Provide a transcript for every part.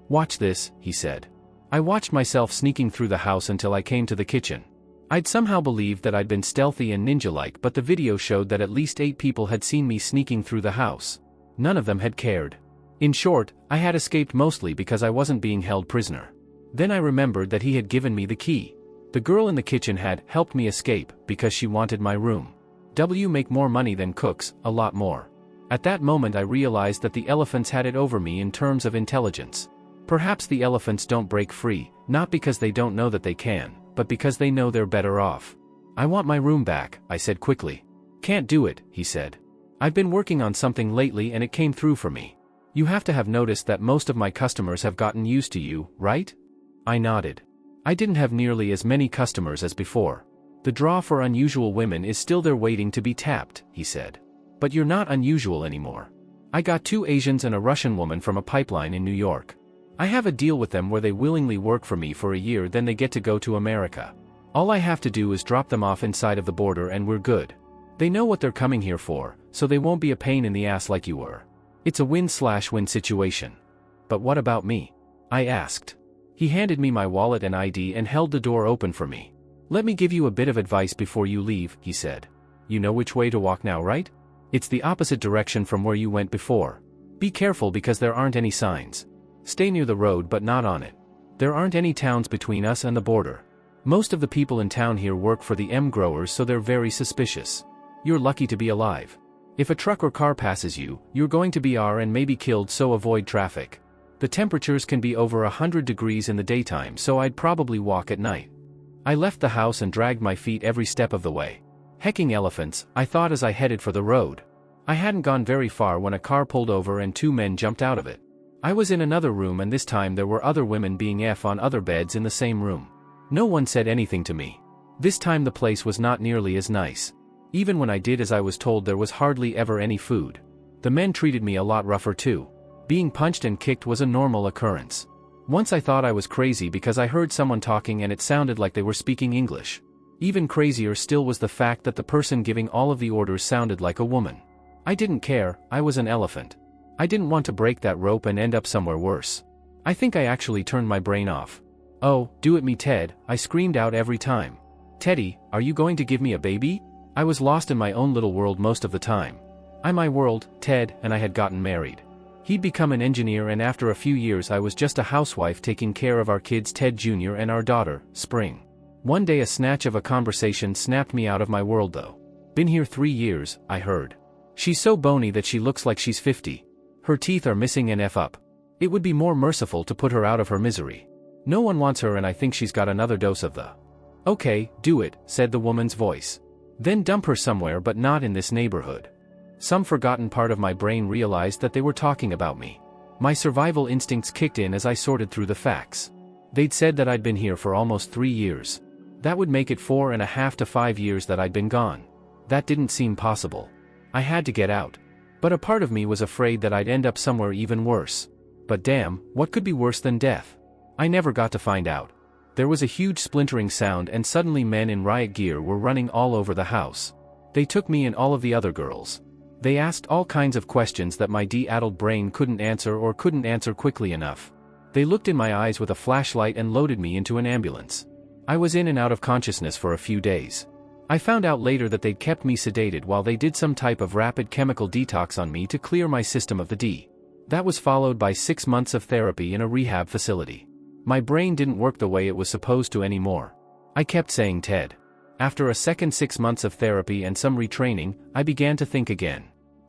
"Watch this," he said. I watched myself sneaking through the house until I came to the kitchen. I'd somehow believed that I'd been stealthy and ninja-like, but the video showed that at least 8 people had seen me sneaking through the house. None of them had cared. In short, I had escaped mostly because I wasn't being held prisoner. Then I remembered that he had given me the key. The girl in the kitchen had helped me escape because she wanted my room. Make more money than cooks, a lot more. At that moment I realized that the elephants had it over me in terms of intelligence. Perhaps the elephants don't break free, not because they don't know that they can, but because they know they're better off. "I want my room back," I said quickly. "Can't do it," he said. "I've been working on something lately and it came through for me. You have to have noticed that most of my customers have gotten used to you, right?" I nodded. I didn't have nearly as many customers as before. "The draw for unusual women is still there waiting to be tapped," he said. "But you're not unusual anymore. I got 2 Asians and a Russian woman from a pipeline in New York. I have a deal with them where they willingly work for me for a year, then they get to go to America. All I have to do is drop them off inside of the border and we're good. They know what they're coming here for, so they won't be a pain in the ass like you were. It's a win-slash-win situation." "But what about me?" I asked. He handed me my wallet and ID and held the door open for me. "Let me give you a bit of advice before you leave," he said. "You know which way to walk now, right? It's the opposite direction from where you went before. Be careful because there aren't any signs. Stay near the road but not on it. There aren't any towns between us and the border. Most of the people in town here work for the M growers, so they're very suspicious. You're lucky to be alive. If a truck or car passes you, you're going to be and maybe killed, so avoid traffic. The temperatures can be over 100 degrees in the daytime, so I'd probably walk at night." I left the house and dragged my feet every step of the way. Hecking elephants, I thought as I headed for the road. I hadn't gone very far when a car pulled over and 2 men jumped out of it. I was in another room and this time there were other women being on other beds in the same room. No one said anything to me. This time the place was not nearly as nice. Even when I did as I was told, there was hardly ever any food. The men treated me a lot rougher too. Being punched and kicked was a normal occurrence. Once I thought I was crazy because I heard someone talking and it sounded like they were speaking English. Even crazier still was the fact that the person giving all of the orders sounded like a woman. I didn't care, I was an elephant. I didn't want to break that rope and end up somewhere worse. I think I actually turned my brain off. "Oh, do it me Ted," I screamed out every time. "Teddy, are you going to give me a baby?" I was lost in my own little world most of the time. My world, Ted, and I had gotten married. He'd become an engineer and after a few years I was just a housewife taking care of our kids Ted Jr. and our daughter, Spring. One day a snatch of a conversation snapped me out of my world though. "Been here 3 years, I heard. She's so bony that she looks like she's 50. Her teeth are missing and up. It would be more merciful to put her out of her misery. No one wants her and I think she's got another dose of the..." "Okay, do it," said the woman's voice. "Then dump her somewhere but not in this neighborhood." Some forgotten part of my brain realized that they were talking about me. My survival instincts kicked in as I sorted through the facts. They'd said that I'd been here for almost 3 years. That would make it 4.5 to 5 years that I'd been gone. That didn't seem possible. I had to get out. But a part of me was afraid that I'd end up somewhere even worse. But damn, what could be worse than death? I never got to find out. There was a huge splintering sound and suddenly men in riot gear were running all over the house. They took me and all of the other girls. They asked all kinds of questions that my de-addled brain couldn't answer or couldn't answer quickly enough. They looked in my eyes with a flashlight and loaded me into an ambulance. I was in and out of consciousness for a few days. I found out later that they'd kept me sedated while they did some type of rapid chemical detox on me to clear my system of the D. That was followed by 6 months of therapy in a rehab facility. My brain didn't work the way it was supposed to anymore. I kept saying Ted. After a second 6 months of therapy and some retraining, I began to think again.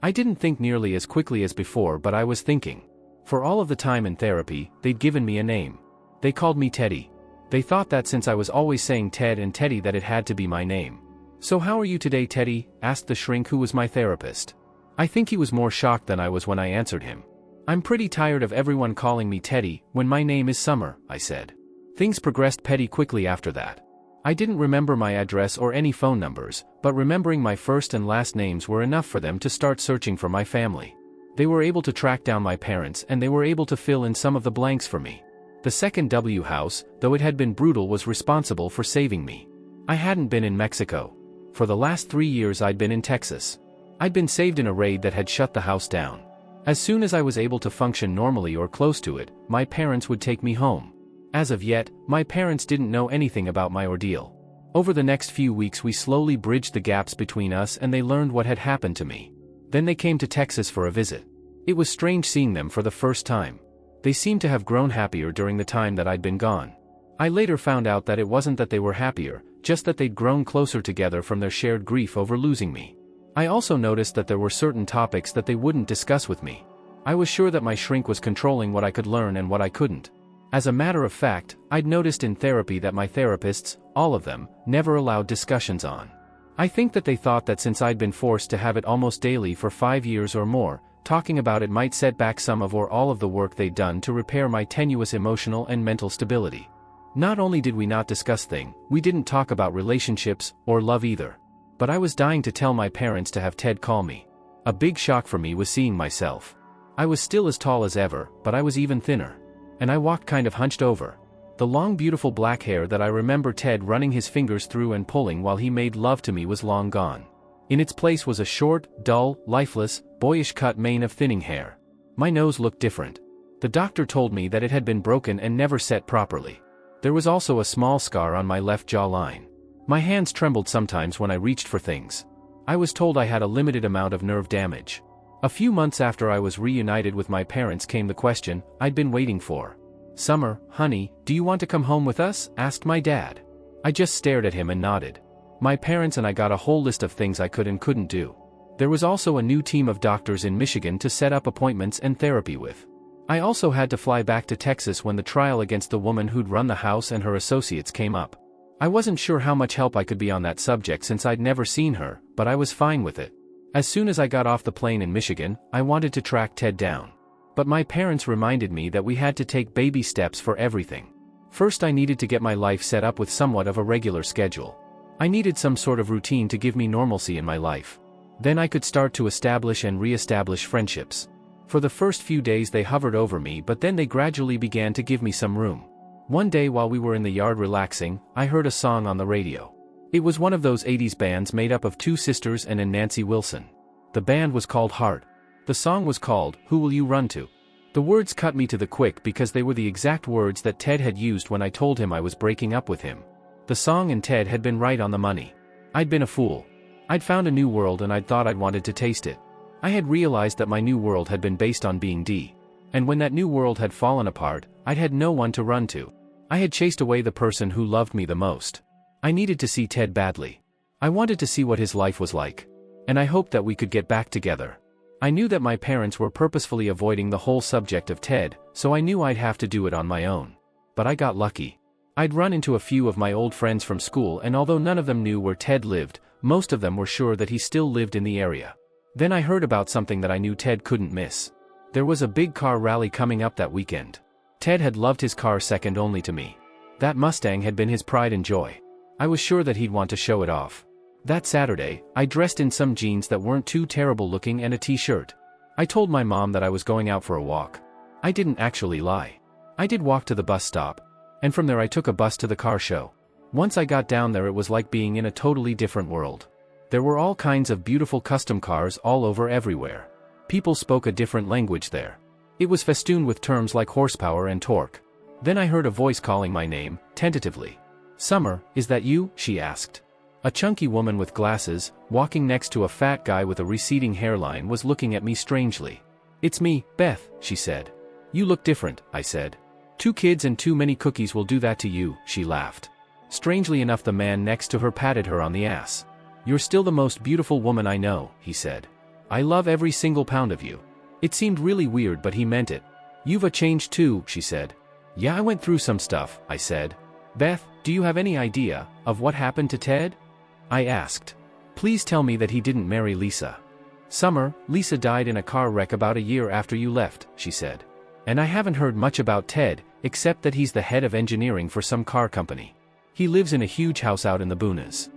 I didn't think nearly as quickly as before, but I was thinking. For all of the time in therapy, they'd given me a name. They called me Teddy. They thought that since I was always saying Ted and Teddy that it had to be my name. "So how are you today, Teddy?" asked the shrink who was my therapist. I think he was more shocked than I was when I answered him. "I'm pretty tired of everyone calling me Teddy when my name is Summer," I said. Things progressed petty quickly after that. I didn't remember my address or any phone numbers, but remembering my first and last names were enough for them to start searching for my family. They were able to track down my parents and they were able to fill in some of the blanks for me. The second W house, though it had been brutal, was responsible for saving me. I hadn't been in Mexico. For the last 3 years I'd been in Texas. I'd been saved in a raid that had shut the house down. As soon as I was able to function normally or close to it, my parents would take me home. As of yet, my parents didn't know anything about my ordeal. Over the next few weeks we slowly bridged the gaps between us and they learned what had happened to me. Then they came to Texas for a visit. It was strange seeing them for the first time. They seemed to have grown happier during the time that I'd been gone. I later found out that it wasn't that they were happier, just that they'd grown closer together from their shared grief over losing me. I also noticed that there were certain topics that they wouldn't discuss with me. I was sure that my shrink was controlling what I could learn and what I couldn't. As a matter of fact, I'd noticed in therapy that my therapists, all of them, never allowed discussions on. I think that they thought that since I'd been forced to have it almost daily for 5 years or more, talking about it might set back some of or all of the work they'd done to repair my tenuous emotional and mental stability. Not only did we not discuss things, we didn't talk about relationships or love either. But I was dying to tell my parents to have Ted call me. A big shock for me was seeing myself. I was still as tall as ever, but I was even thinner. And I walked kind of hunched over. The long beautiful black hair that I remember Ted running his fingers through and pulling while he made love to me was long gone. In its place was a short, dull, lifeless, boyish cut mane of thinning hair. My nose looked different. The doctor told me that it had been broken and never set properly. There was also a small scar on my left jawline. My hands trembled sometimes when I reached for things. I was told I had a limited amount of nerve damage. A few months after I was reunited with my parents came the question I'd been waiting for. "Summer, honey, do you want to come home with us?" asked my dad. I just stared at him and nodded. My parents and I got a whole list of things I could and couldn't do. There was also a new team of doctors in Michigan to set up appointments and therapy with. I also had to fly back to Texas when the trial against the woman who'd run the house and her associates came up. I wasn't sure how much help I could be on that subject since I'd never seen her, but I was fine with it. As soon as I got off the plane in Michigan, I wanted to track Ted down. But my parents reminded me that we had to take baby steps for everything. First, I needed to get my life set up with somewhat of a regular schedule. I needed some sort of routine to give me normalcy in my life. Then I could start to establish and re-establish friendships. For the first few days they hovered over me, but then they gradually began to give me some room. One day while we were in the yard relaxing, I heard a song on the radio. It was one of those 80s bands made up of two sisters and Nancy Wilson. The band was called Heart. The song was called, "Who Will You Run To?" The words cut me to the quick because they were the exact words that Ted had used when I told him I was breaking up with him. The song and Ted had been right on the money. I'd been a fool. I'd found a new world and I'd thought I'd wanted to taste it. I had realized that my new world had been based on being D. And when that new world had fallen apart, I'd had no one to run to. I had chased away the person who loved me the most. I needed to see Ted badly. I wanted to see what his life was like. And I hoped that we could get back together. I knew that my parents were purposefully avoiding the whole subject of Ted, so I knew I'd have to do it on my own. But I got lucky. I'd run into a few of my old friends from school, and although none of them knew where Ted lived, most of them were sure that he still lived in the area. Then I heard about something that I knew Ted couldn't miss. There was a big car rally coming up that weekend. Ted had loved his car second only to me. That Mustang had been his pride and joy. I was sure that he'd want to show it off. That Saturday, I dressed in some jeans that weren't too terrible looking and a t-shirt. I told my mom that I was going out for a walk. I didn't actually lie. I did walk to the bus stop. And from there I took a bus to the car show. Once I got down there it was like being in a totally different world. There were all kinds of beautiful custom cars all over everywhere. People spoke a different language there. It was festooned with terms like horsepower and torque. Then I heard a voice calling my name, tentatively. "Summer, is that you?" she asked. A chunky woman with glasses, walking next to a fat guy with a receding hairline, was looking at me strangely. "It's me, Beth," she said. "You look different," I said. "2 kids and too many cookies will do that to you," she laughed. Strangely enough, the man next to her patted her on the ass. "You're still the most beautiful woman I know," he said. "I love every single pound of you." It seemed really weird, but he meant it. "You've changed too," she said. "Yeah, I went through some stuff," I said. "Beth, do you have any idea of what happened to Ted?" I asked. "Please tell me that he didn't marry Lisa." "Summer, Lisa died in a car wreck about a year after you left," she said. "And I haven't heard much about Ted, except that he's the head of engineering for some car company. He lives in a huge house out in the boonies."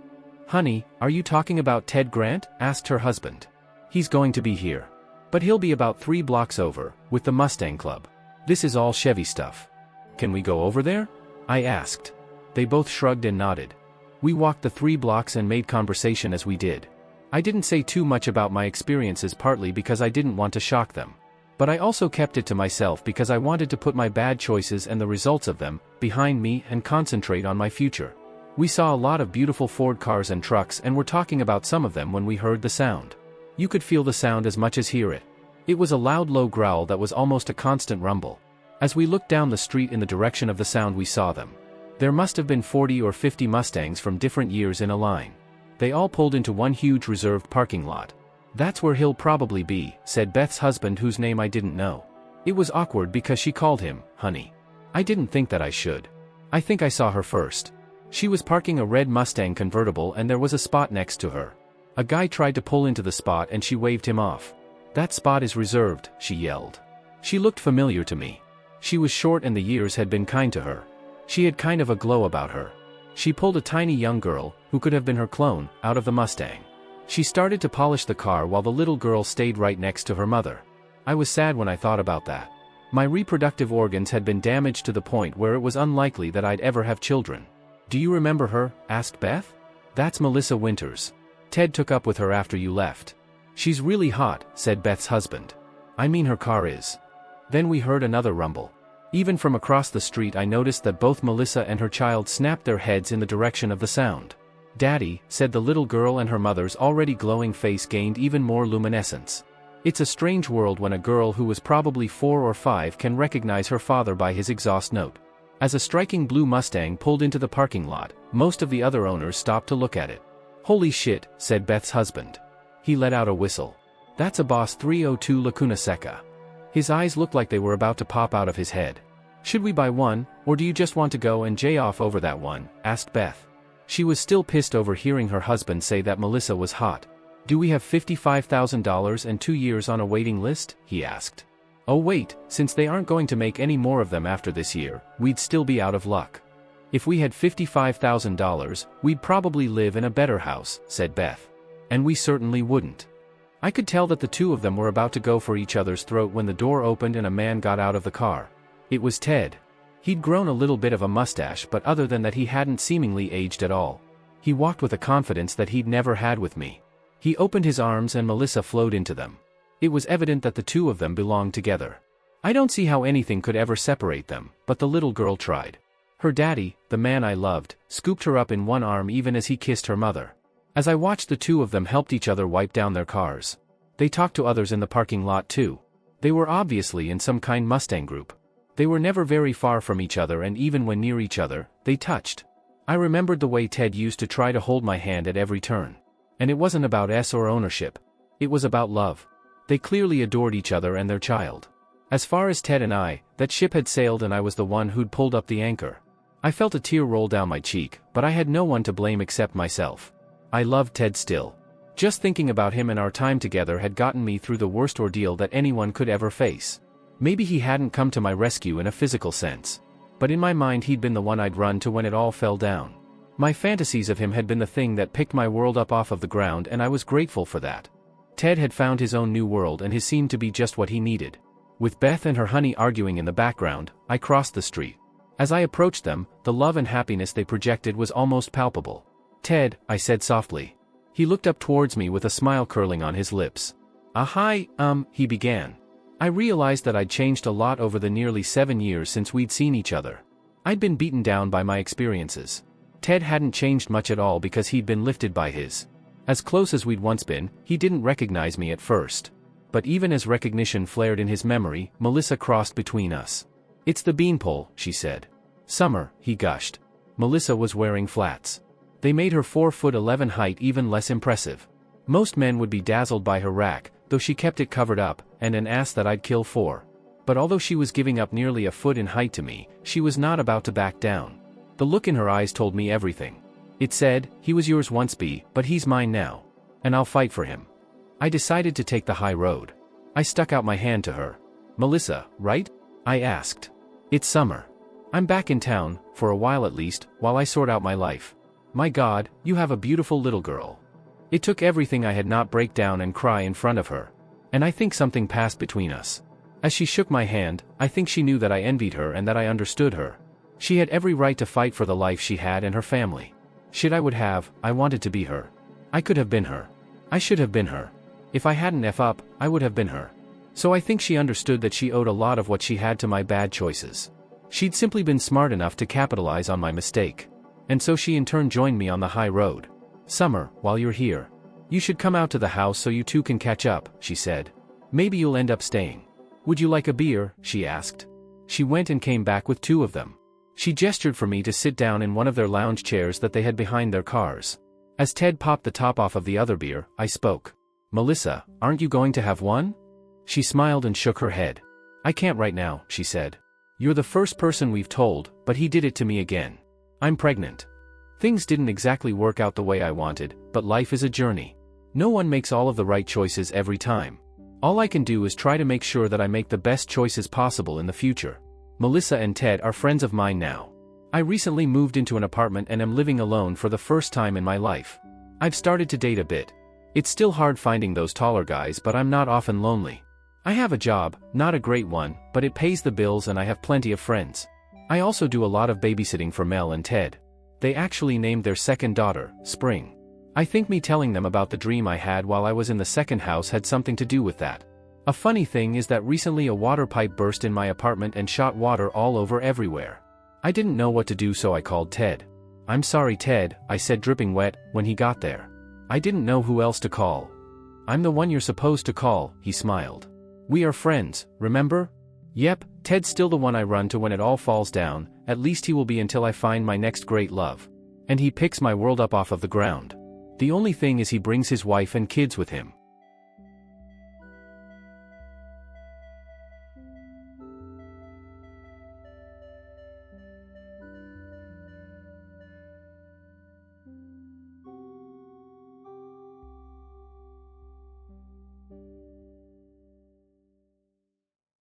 "Honey, are you talking about Ted Grant?" asked her husband. "He's going to be here. But he'll be about 3 blocks over, with the Mustang Club. This is all Chevy stuff." "Can we go over there?" I asked. They both shrugged and nodded. We walked the 3 blocks and made conversation as we did. I didn't say too much about my experiences, partly because I didn't want to shock them. But I also kept it to myself because I wanted to put my bad choices and the results of them behind me and concentrate on my future. We saw a lot of beautiful Ford cars and trucks and were talking about some of them when we heard the sound. You could feel the sound as much as hear it. It was a loud low growl that was almost a constant rumble. As we looked down the street in the direction of the sound we saw them. There must have been 40 or 50 Mustangs from different years in a line. They all pulled into one huge reserved parking lot. "That's where he'll probably be," said Beth's husband, whose name I didn't know. It was awkward because she called him, honey. I didn't think that I should. I think I saw her first. She was parking a red Mustang convertible and there was a spot next to her. A guy tried to pull into the spot and she waved him off. "That spot is reserved," she yelled. She looked familiar to me. She was short and the years had been kind to her. She had kind of a glow about her. She pulled a tiny young girl, who could have been her clone, out of the Mustang. She started to polish the car while the little girl stayed right next to her mother. I was sad when I thought about that. My reproductive organs had been damaged to the point where it was unlikely that I'd ever have children. "Do you remember her?" asked Beth. "That's Melissa Winters. Ted took up with her after you left." "She's really hot," said Beth's husband. "I mean her car is." Then we heard another rumble. Even from across the street I noticed that both Melissa and her child snapped their heads in the direction of the sound. "Daddy," said the little girl, and her mother's already glowing face gained even more luminescence. It's a strange world when a girl who was probably 4 or 5 can recognize her father by his exhaust note. As a striking blue Mustang pulled into the parking lot, most of the other owners stopped to look at it. "Holy shit," said Beth's husband. He let out a whistle. "That's a Boss 302 Lacuna Seca." His eyes looked like they were about to pop out of his head. "Should we buy one, or do you just want to go and jay off over that one?" asked Beth. She was still pissed over hearing her husband say that Melissa was hot. "Do we have $55,000 and 2 years on a waiting list?" he asked. "Oh wait, since they aren't going to make any more of them after this year, we'd still be out of luck." "If we had $55,000, we'd probably live in a better house," said Beth. "And we certainly wouldn't." I could tell that the two of them were about to go for each other's throat when the door opened and a man got out of the car. It was Ted. He'd grown a little bit of a mustache, but other than that he hadn't seemingly aged at all. He walked with a confidence that he'd never had with me. He opened his arms and Melissa flowed into them. It was evident that the two of them belonged together. I don't see how anything could ever separate them, but the little girl tried. Her daddy, the man I loved, scooped her up in one arm even as he kissed her mother. As I watched, the two of them helped each other wipe down their cars. They talked to others in the parking lot too. They were obviously in some kind Mustang group. They were never very far from each other, and even when near each other, they touched. I remembered the way Ted used to try to hold my hand at every turn. And it wasn't about S or ownership. It was about love. They clearly adored each other and their child. As far as Ted and I, that ship had sailed and I was the one who'd pulled up the anchor. I felt a tear roll down my cheek, but I had no one to blame except myself. I loved Ted still. Just thinking about him and our time together had gotten me through the worst ordeal that anyone could ever face. Maybe he hadn't come to my rescue in a physical sense. But in my mind he'd been the one I'd run to when it all fell down. My fantasies of him had been the thing that picked my world up off of the ground, and I was grateful for that. Ted had found his own new world, and his seemed to be just what he needed. With Beth and her honey arguing in the background, I crossed the street. As I approached them, the love and happiness they projected was almost palpable. "Ted," I said softly. He looked up towards me with a smile curling on his lips. Hi, he began. I realized that I'd changed a lot over the nearly 7 years since we'd seen each other. I'd been beaten down by my experiences. Ted hadn't changed much at all because he'd been lifted by his. As close as we'd once been, he didn't recognize me at first. But even as recognition flared in his memory, Melissa crossed between us. "It's the beanpole," she said. "Summer," he gushed. Melissa was wearing flats. They made her 4'11" height even less impressive. Most men would be dazzled by her rack, though she kept it covered up, and an ass that I'd kill for. But although she was giving up nearly a foot in height to me, she was not about to back down. The look in her eyes told me everything. It said, "He was yours once, B, but he's mine now. And I'll fight for him." I decided to take the high road. I stuck out my hand to her. "Melissa, right?" I asked. "It's Summer. I'm back in town, for a while at least, while I sort out my life. My God, you have a beautiful little girl." It took everything I had not break down and cry in front of her. And I think something passed between us. As she shook my hand, I think she knew that I envied her and that I understood her. She had every right to fight for the life she had and her family. Shit I would have, I wanted to be her. I could have been her. I should have been her. If I hadn't F up, I would have been her. So I think she understood that she owed a lot of what she had to my bad choices. She'd simply been smart enough to capitalize on my mistake. And so she in turn joined me on the high road. Summer, while you're here, you should come out to the house so you two can catch up, she said. Maybe you'll end up staying. Would you like a beer? She asked. She went and came back with 2 of them. She gestured for me to sit down in one of their lounge chairs that they had behind their cars. As Ted popped the top off of the other beer, I spoke. Melissa, aren't you going to have one? She smiled and shook her head. I can't right now, she said. You're the first person we've told, but he did it to me again. I'm pregnant. Things didn't exactly work out the way I wanted, but life is a journey. No one makes all of the right choices every time. All I can do is try to make sure that I make the best choices possible in the future. Melissa and Ted are friends of mine now. I recently moved into an apartment and am living alone for the first time in my life. I've started to date a bit. It's still hard finding those taller guys, but I'm not often lonely. I have a job, not a great one, but it pays the bills and I have plenty of friends. I also do a lot of babysitting for Mel and Ted. They actually named their second daughter, Spring. I think me telling them about the dream I had while I was in the second house had something to do with that. A funny thing is that recently a water pipe burst in my apartment and shot water all over everywhere. I didn't know what to do, so I called Ted. I'm sorry, Ted, I said, dripping wet, when he got there. I didn't know who else to call. I'm the one you're supposed to call, he smiled. We are friends, remember? Yep, Ted's still the one I run to when it all falls down, at least he will be until I find my next great love. And he picks my world up off of the ground. The only thing is he brings his wife and kids with him.